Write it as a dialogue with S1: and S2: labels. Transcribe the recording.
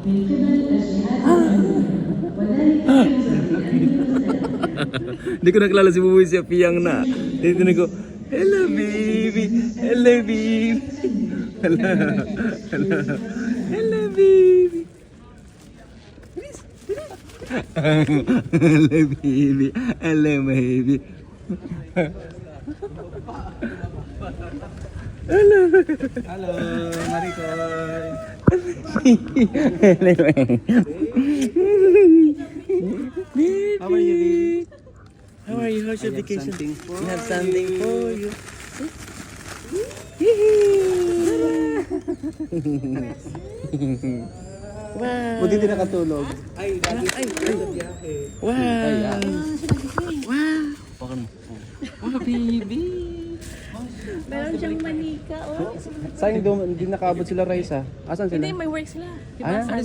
S1: Hindi ko nakilala si Buboy siya piyang na. Tinitin ko, hello baby, hello baby. Hello, hello, hello baby. Hello baby, hello baby. Hello.
S2: Halo, Maricoy.
S1: Hello baby.
S2: How are you, baby?
S1: How are you? How's your vacation? We have something for you. Wow.
S2: Buti din nakatulog.
S1: Ay, wow. Wow. Bakit mo? Wow, baby.
S3: Meron siyang manika, oh.
S2: Sayang hindi nakaabot sila, Raisa. Asan sila?
S3: Hindi, may work sila. Diba?
S2: Ah,